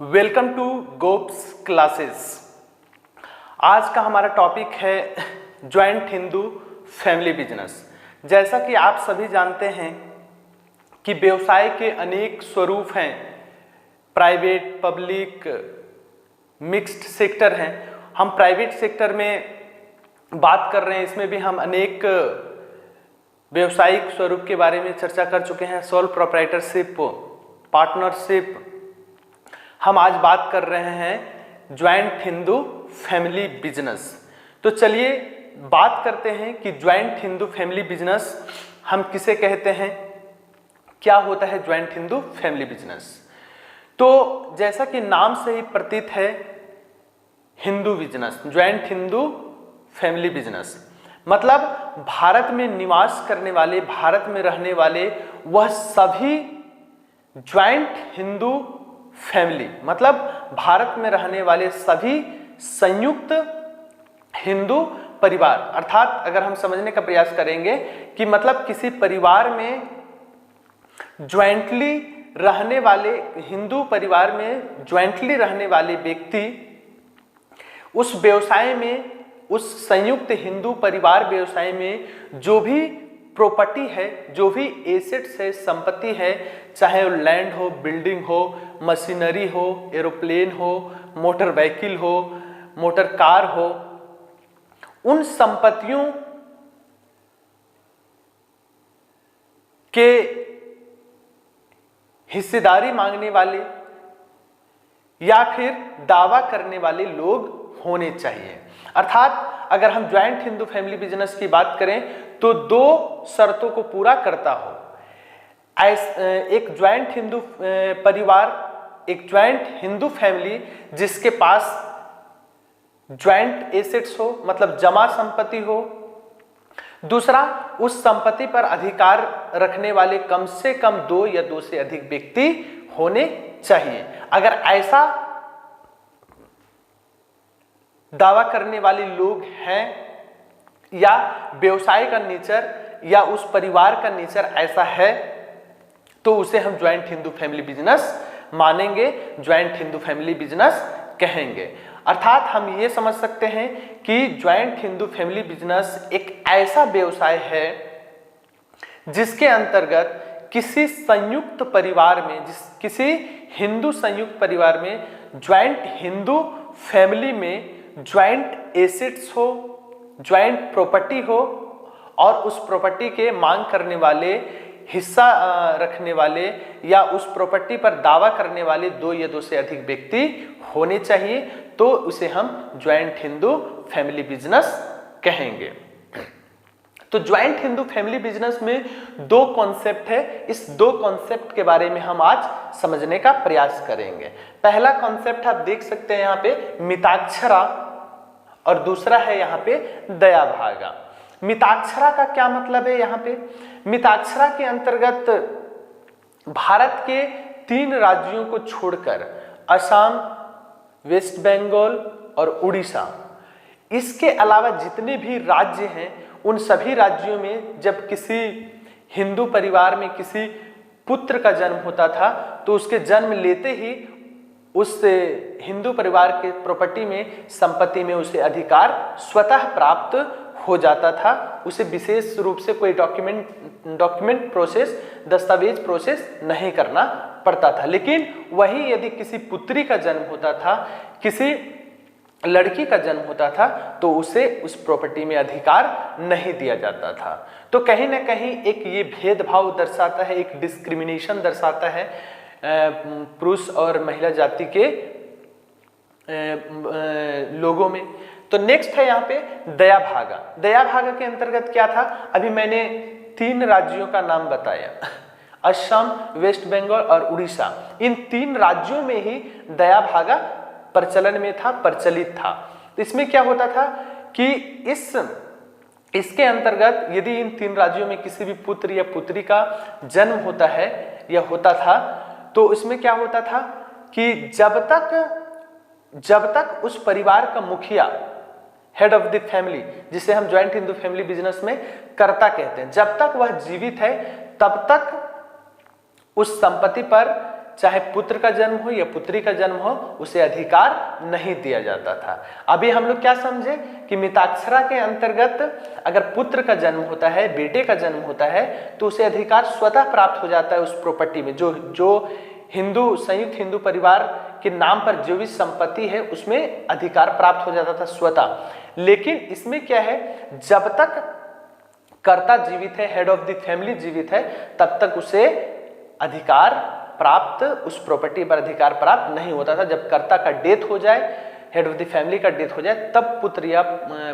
Welcome to गोप्स classes. आज का हमारा टॉपिक है ज्वाइंट हिंदू फैमिली बिजनेस। जैसा कि आप सभी जानते हैं कि व्यवसाय के अनेक स्वरूप हैं, प्राइवेट, पब्लिक, मिक्स्ड सेक्टर हैं। हम प्राइवेट सेक्टर में बात कर रहे हैं, इसमें भी हम अनेक व्यवसायिक स्वरूप के बारे में चर्चा कर चुके हैं। Sole proprietorship, partnership. हम आज बात कर रहे हैं ज्वाइंट हिंदू फैमिली बिजनेस। तो चलिए बात करते हैं कि ज्वाइंट हिंदू फैमिली बिजनेस हम किसे कहते हैं, क्या होता है ज्वाइंट हिंदू फैमिली बिजनेस। तो जैसा कि नाम से ही प्रतीत है, Hindu business, joint Hindu family business मतलब भारत में निवास करने वाले, भारत में रहने वाले वह सभी ज्वाइंट हिंदू फैमिली, मतलब भारत में रहने वाले सभी संयुक्त हिंदू परिवार। अर्थात अगर हम समझने का प्रयास करेंगे कि मतलब किसी परिवार में ज्वाइंटली रहने वाले, हिंदू परिवार में ज्वाइंटली रहने वाले व्यक्ति उस व्यवसाय में, उस संयुक्त हिंदू परिवार व्यवसाय में जो भी प्रॉपर्टी है, जो भी एसेट्स है, संपत्ति है, चाहे वो लैंड हो, बिल्डिंग हो, मशीनरी हो, एरोप्लेन हो, मोटर व्हीकल हो, मोटर कार हो, उन संपत्तियों के हिस्सेदारी मांगने वाले या फिर दावा करने वाले लोग होने चाहिए। अर्थात अगर हम ज्वाइंट हिंदू फैमिली बिजनेस की बात करें तो दो शर्तों को पूरा करता हो। एक ज्वाइंट हिंदू परिवार, एक ज्वाइंट हिंदू फैमिली जिसके पास ज्वाइंट एसेट्स हो, मतलब जमा संपत्ति हो। दूसरा, उस संपत्ति पर अधिकार रखने वाले कम से कम दो या दो से अधिक व्यक्ति होने चाहिए। अगर ऐसा दावा करने वाले लोग हैं या व्यवसाय का नेचर या उस परिवार का नेचर ऐसा है तो उसे हम ज्वाइंट हिंदू फैमिली बिजनेस मानेंगे, ज्वाइंट हिंदू फैमिली बिजनेस कहेंगे। अर्थात हम ये समझ सकते हैं कि ज्वाइंट हिंदू फैमिली बिजनेस एक ऐसा व्यवसाय है जिसके अंतर्गत किसी संयुक्त परिवार में, किसी हिंदू संयुक्त परिवार में, ज्वाइंट हिंदू फैमिली में ज्वाइंट एसेट्स हो, ज्वाइंट प्रॉपर्टी हो और उस प्रॉपर्टी के मांग करने वाले, हिस्सा रखने वाले या उस प्रॉपर्टी पर दावा करने वाले दो या दो से अधिक व्यक्ति होने चाहिए, तो उसे हम ज्वाइंट हिंदू फैमिली बिजनेस कहेंगे। तो ज्वाइंट हिंदू फैमिली बिजनेस में दो कॉन्सेप्ट है। इस दो कॉन्सेप्ट के बारे में हम आज समझने का प्रयास करेंगे। पहला कॉन्सेप्ट आप देख सकते हैं यहाँ पे मिताक्षरा और दूसरा है यहाँ पे दया भागा। मिताक्षरा का क्या मतलब है? यहाँ पे मिताक्षरा के अंतर्गत भारत के 3 राज्यों को छोड़कर असम, वेस्ट बंगाल और उड़ीसा, इसके अलावा जितने भी राज्य हैं उन सभी राज्यों में जब किसी हिंदू परिवार में किसी पुत्र का जन्म होता था तो उसके जन्म लेते ही उस हिंदू परिवार के प्रॉपर्टी में, संपत्ति में उसे अधिकार स्वतः प्राप्त हो जाता था। उसे विशेष रूप से कोई डॉक्यूमेंट प्रोसेस, दस्तावेज प्रोसेस नहीं करना पड़ता था। लेकिन वही यदि किसी पुत्री का जन्म होता था, किसी लड़की का जन्म होता था, तो उसे उस प्रॉपर्टी में अधिकार नहीं दिया जाता था। तो कहीं ना कहीं एक ये भेदभाव दर्शाता है, एक डिस्क्रिमिनेशन दर्शाता है पुरुष और महिला जाति के लोगों में। तो नेक्स्ट है यहाँ पे दया भागा। दया भागा के अंतर्गत क्या था? अभी मैंने 3 राज्यों का नाम बताया, असम, वेस्ट बंगाल और उड़ीसा। इन 3 राज्यों में ही दया भागा प्रचलन में था, प्रचलित था। तो इसमें क्या होता था कि इसके अंतर्गत यदि इन 3 राज्यों में किसी भी पुत्र या पुत्री का जन्म होता है या होता था, तो इसमें क्या होता था कि जब तक उस परिवार का मुखिया, हेड ऑफ द फैमिली, जिसे हम ज्वाइंट हिंदू फैमिली बिजनेस में कर्ता कहते हैं, जब तक वह जीवित है तब तक उस संपत्ति पर चाहे पुत्र का जन्म हो या पुत्री का जन्म हो, उसे अधिकार नहीं दिया जाता था। अभी हम लोग क्या समझे कि मिताक्षरा के अंतर्गत अगर पुत्र का जन्म होता है, बेटे का जन्म होता है, तो उसे अधिकार स्वतः प्राप्त हो जाता है उस प्रॉपर्टी में। जो हिंदू संयुक्त हिंदू परिवार के नाम पर जो भी संपत्ति है उसमें अधिकार प्राप्त हो जाता था स्वतः। लेकिन इसमें क्या है, जब तक कर्ता जीवित है, हेड ऑफ द फैमिली जीवित है, तब तक उसे अधिकार प्राप्त, उस प्रॉपर्टी पर अधिकार प्राप्त नहीं होता था। जब कर्ता का डेथ हो जाए, हेड ऑफ द फैमिली का डेथ हो जाए, तब पुत्र या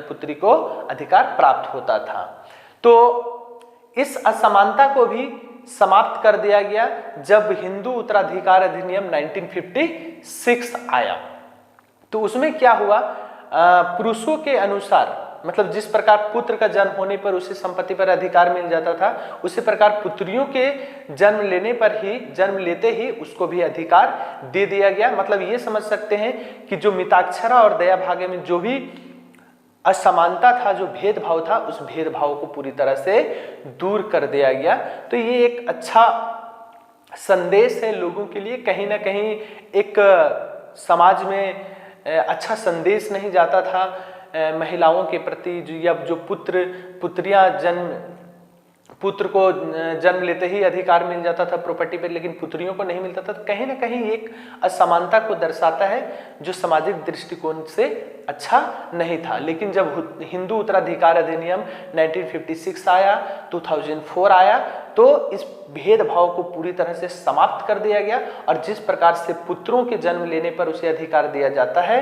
पुत्री को अधिकार प्राप्त होता था। तो इस असमानता को भी समाप्त कर दिया गया जब हिंदू उत्तराधिकार अधिनियम 1956 आया। तो उसमें क्या हुआ, पुरुषों के अनुसार, मतलब जिस प्रकार पुत्र का जन्म होने पर उसे संपत्ति पर अधिकार मिल जाता था, उसी प्रकार पुत्रियों के जन्म लेने पर ही, जन्म लेते ही उसको भी अधिकार दे दिया गया। मतलब ये समझ सकते हैं कि जो मिताक्षरा और दया भाग्य में जो भी असमानता था, जो भेदभाव था, उस भेदभाव को पूरी तरह से दूर कर दिया गया। तो ये एक अच्छा संदेश है लोगों के लिए। कहीं ना कहीं एक समाज में अच्छा संदेश नहीं जाता था महिलाओं के प्रति, या जो पुत्रियां पुत्र को जन्म लेते ही अधिकार मिल जाता था प्रॉपर्टी पर, लेकिन पुत्रियों को नहीं मिलता था। तो कहीं ना कहीं एक असमानता को दर्शाता है जो सामाजिक दृष्टिकोण से अच्छा नहीं था। लेकिन जब हिंदू उत्तराधिकार अधिनियम 1956 आया, 2004 आया, तो इस भेदभाव को पूरी तरह से समाप्त कर दिया गया और जिस प्रकार से पुत्रों के जन्म लेने पर उसे अधिकार दिया जाता है,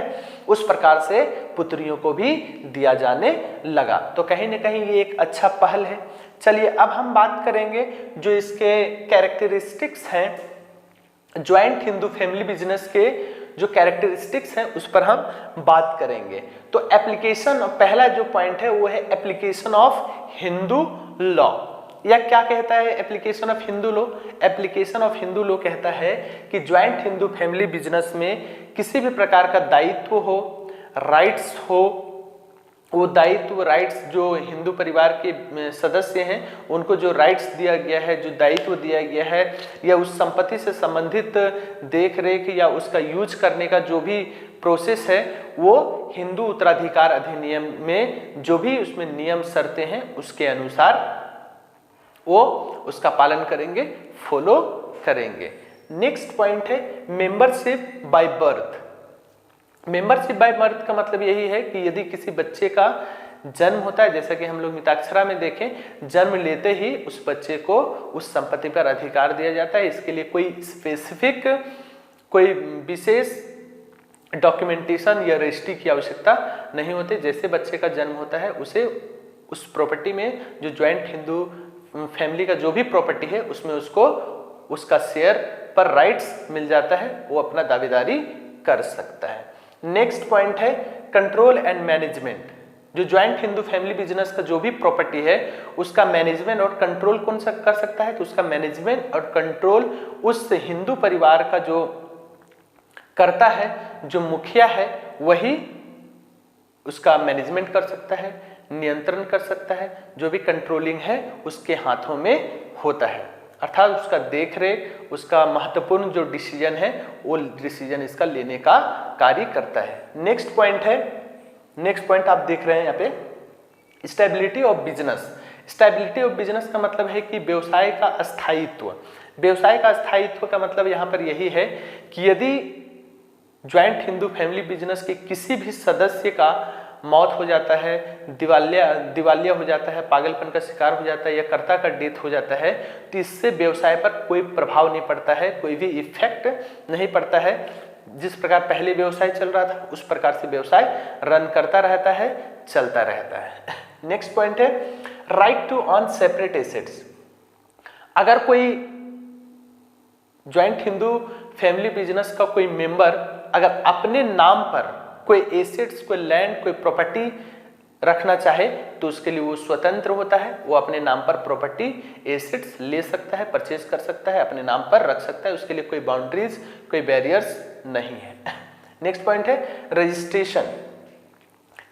उस प्रकार से पुत्रियों को भी दिया जाने लगा। तो कहीं ना कहीं ये एक अच्छा पहल है। चलिए अब हम बात करेंगे जो इसके कैरेक्टरिस्टिक्स हैं, ज्वाइंट हिंदू फैमिली बिजनेस के जो कैरेक्टरिस्टिक्स हैं उस पर हम बात करेंगे। तो एप्लीकेशन, पहला जो पॉइंट है वो है एप्लीकेशन ऑफ हिंदू लॉ। या क्या कहता है application of Hindu law? Application of Hindu law कहता है कि ज्वाइंट हिंदू फैमिली बिजनेस में किसी भी प्रकार का दायित्व हो, राइट्स हो, वो दायित्व राइट्स जो हिंदू परिवार के सदस्य हैं उनको जो राइट्स दिया गया है, जो दायित्व दिया गया है, या उस संपत्ति से संबंधित देख रेख या उसका यूज करने का जो भी प्रोसेस है, वो हिंदू उत्तराधिकार अधिनियम में जो भी उसमें नियम शर्तें हैं उसके अनुसार वो उसका पालन करेंगे, फॉलो करेंगे। नेक्स्ट पॉइंट है membership by birth. Membership by birth का मतलब यही है कि यदि किसी बच्चे का जन्म होता है, जैसा कि हम लोग मिताक्षरा में देखें, जन्म लेते ही उस बच्चे को उस संपत्ति पर अधिकार दिया जाता है। इसके लिए कोई स्पेसिफिक, कोई विशेष डॉक्यूमेंटेशन या रजिस्ट्री की आवश्यकता नहीं होती। जैसे बच्चे का जन्म होता है उसे उस प्रॉपर्टी में, जो ज्वाइंट हिंदू फैमिली का जो भी प्रॉपर्टी है उसमें उसको उसका शेयर पर राइट्स मिल जाता है, वो अपना दावेदारी कर सकता है। नेक्स्ट पॉइंट है कंट्रोल एंड मैनेजमेंट। जो ज्वाइंट हिंदू फैमिली बिजनेस का जो भी प्रॉपर्टी है उसका मैनेजमेंट और कंट्रोल कौन सा कर सकता है? तो उसका मैनेजमेंट और कंट्रोल उस हिंदू परिवार का जो करता है, जो मुखिया है, वही उसका मैनेजमेंट कर सकता है, नियंत्रण कर सकता है। जो भी कंट्रोलिंग है उसके हाथों में होता है, अर्थात उसका देखरेख, उसका महत्वपूर्ण जो डिसीजन है वो डिसीजन इसका लेने का कार्य करता है। नेक्स्ट पॉइंट है, नेक्स्ट पॉइंट आप देख रहे हैं यहाँ पे, stability of business. Stability of business का मतलब है कि व्यवसाय का स्थायित्व। व्यवसाय का स्थायित्व का मतलब यहाँ पर यही है कि यदि ज्वाइंट हिंदू फैमिली बिजनेस के किसी भी सदस्य का मौत हो जाता है, दिवालिया हो जाता है, पागलपन का शिकार हो जाता है या कर्ता का डेथ हो जाता है, तो इससे व्यवसाय पर कोई प्रभाव नहीं पड़ता है, कोई भी इफेक्ट नहीं पड़ता है। जिस प्रकार पहले व्यवसाय चल रहा था उस प्रकार से व्यवसाय रन करता रहता है, चलता रहता है। नेक्स्ट पॉइंट है right to earn separate assets. अगर कोई ज्वाइंट हिंदू फैमिली बिजनेस का कोई मेंबर अगर अपने नाम पर कोई एसेट्स, कोई लैंड, कोई प्रॉपर्टी रखना चाहे तो उसके लिए वो स्वतंत्र होता है। वो अपने नाम पर प्रॉपर्टी, एसेट्स ले सकता है, परचेज कर सकता है, अपने नाम पर रख सकता है। उसके लिए कोई बाउंड्रीज, कोई बैरियर्स नहीं है। नेक्स्ट पॉइंट है रजिस्ट्रेशन।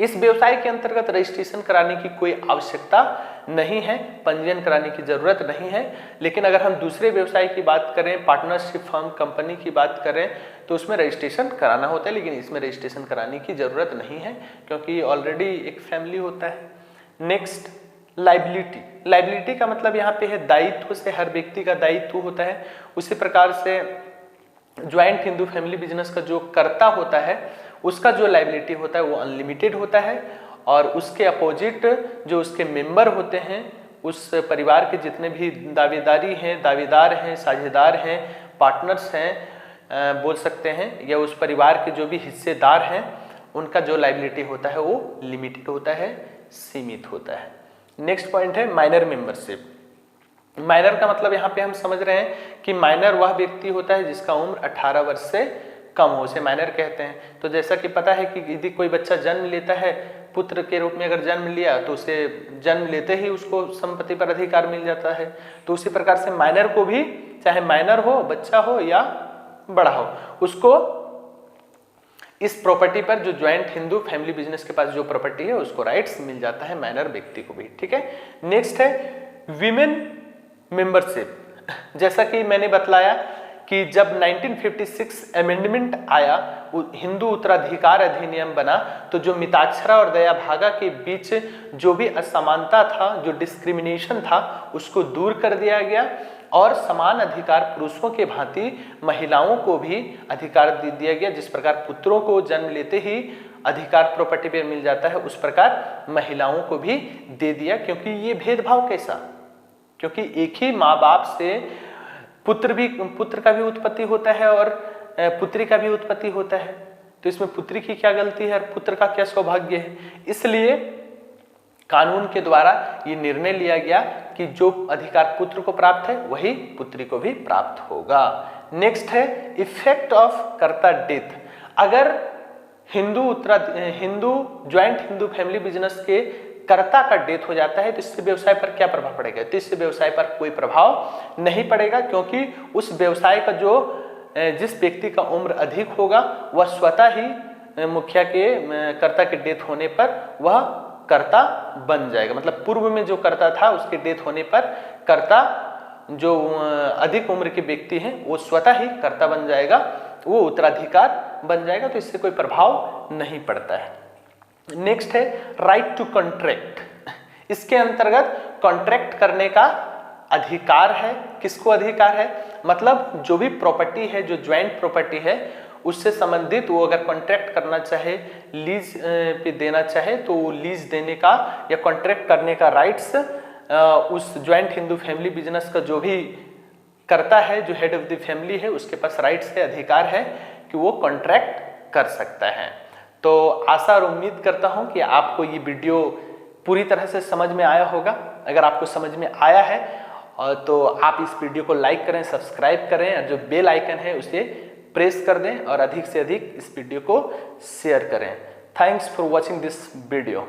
इस व्यवसाय के अंतर्गत रजिस्ट्रेशन कराने की कोई आवश्यकता नहीं है, पंजीयन कराने की जरूरत नहीं है। लेकिन अगर हम दूसरे व्यवसाय की बात करें, पार्टनरशिप फर्म, कंपनी की बात करें, तो उसमें रजिस्ट्रेशन कराना होता है, लेकिन इसमें रजिस्ट्रेशन कराने की जरूरत नहीं है क्योंकि ऑलरेडी एक फैमिली होता है। Next, liability. लाइबिलिटी का मतलब यहाँ पे है दायित्व से, हर व्यक्ति का दायित्व होता है। उसी प्रकार से ज्वाइंट हिंदू फैमिली बिजनेस का जो कर्ता होता है उसका जो लाइबिलिटी होता है वो अनलिमिटेड होता है, और उसके अपोजिट जो उसके मेंबर होते हैं, उस परिवार के जितने भी दावेदार हैं, साझेदार हैं, पार्टनर्स हैं बोल सकते हैं, या उस परिवार के जो भी हिस्सेदार हैं, उनका जो लाइबिलिटी होता है वो लिमिटेड होता है, सीमित होता है। नेक्स्ट पॉइंट है माइनर मेंबरशिप। माइनर का मतलब यहाँ पे हम समझ रहे हैं कि माइनर वह व्यक्ति होता है जिसका उम्र 18 वर्ष से कम हो, उसे माइनर कहते हैं। तो जैसा कि पता है कि यदि कोई बच्चा जन्म लेता है, पुत्र के रूप में अगर जन्म लिया, तो उसे जन्म लेते ही उसको संपत्ति पर अधिकार मिल जाता है। तो उसी प्रकार से माइनर को भी, चाहे माइनर हो, बच्चा हो या बड़ा हो, उसको इस प्रॉपर्टी पर, जो ज्वाइंट हिंदू फैमिली बिजनेस के पास जो प्रॉपर्टी है, उसको राइट्स मिल जाता है माइनर व्यक्ति को भी। ठीक है। नेक्स्ट है विमेन मेंबरशिप। जैसा कि मैंने बतलाया कि जब 1956 अमेंडमेंट आया, हिंदू उत्तराधिकार अधिनियम बना, तो जो मिताक्षरा और दया भागा के बीच जो भी असमानता था, जो डिस्क्रिमिनेशन था, उसको दूर कर दिया गया और समान अधिकार पुरुषों के भांति महिलाओं को भी अधिकार दे दिया गया। जिस प्रकार पुत्रों को जन्म लेते ही अधिकार प्रॉपर्टी पर मिल जाता है, उस प्रकार महिलाओं को भी दे दिया। क्योंकि ये भेदभाव कैसा, क्योंकि एक ही माँ बाप से पुत्र का भी उत्पत्ति होता है और पुत्री का भी उत्पत्ति होता है, तो इसमें पुत्री की क्या गलती है और पुत्र का क्या सौभाग्य है। इसलिए कानून के द्वारा ये निर्णय लिया गया कि जो अधिकार पुत्र को प्राप्त है वही पुत्री को भी प्राप्त होगा। नेक्स्ट है इफेक्ट ऑफ कर्ता डेथ। अगर Hindu joint Hindu family business के कर्ता का डेथ हो जाता है, तो इससे व्यवसाय पर क्या प्रभाव पड़ेगा? तो इससे व्यवसाय पर कोई प्रभाव नहीं पड़ेगा, क्योंकि उस व्यवसाय का जिस व्यक्ति का उम्र अधिक होगा वह स्वतः ही मुखिया के कर्ता के डेथ होने पर वह कर्ता बन जाएगा। मतलब पूर्व में जो कर्ता था, उसके डेथ होने पर कर्ता, जो अधिक उम्र के व्यक्ति हैं, वो स्वतः ही कर्ता बन जाएगा, वो उत्तराधिकार बन जाएगा। तो इससे कोई प्रभाव नहीं पड़ता है। नेक्स्ट है राइट टू कॉन्ट्रैक्ट। इसके अंतर्गत कॉन्ट्रैक्ट करने का अधिकार है। किसको अधिकार है? मतलब जो भी प्रॉपर्टी है, जो ज्वाइंट प्रॉपर्टी है, उससे संबंधित वो अगर कॉन्ट्रैक्ट करना चाहे, लीज पे देना चाहे, तो वो लीज देने का या कॉन्ट्रैक्ट करने का राइट्स उस ज्वाइंट हिंदू फैमिली बिजनेस का जो भी करता है, जो हेड ऑफ द फैमिली है, उसके पास राइट्स है, अधिकार है कि वो कॉन्ट्रैक्ट कर सकता है। तो आशा और उम्मीद करता हूं कि आपको ये वीडियो पूरी तरह से समझ में आया होगा। अगर आपको समझ में आया है तो आप इस वीडियो को लाइक करें, सब्सक्राइब करें, और जो बेल आइकन है उसे प्रेस कर दें और अधिक से अधिक इस वीडियो को शेयर करें। Thanks for watching this video.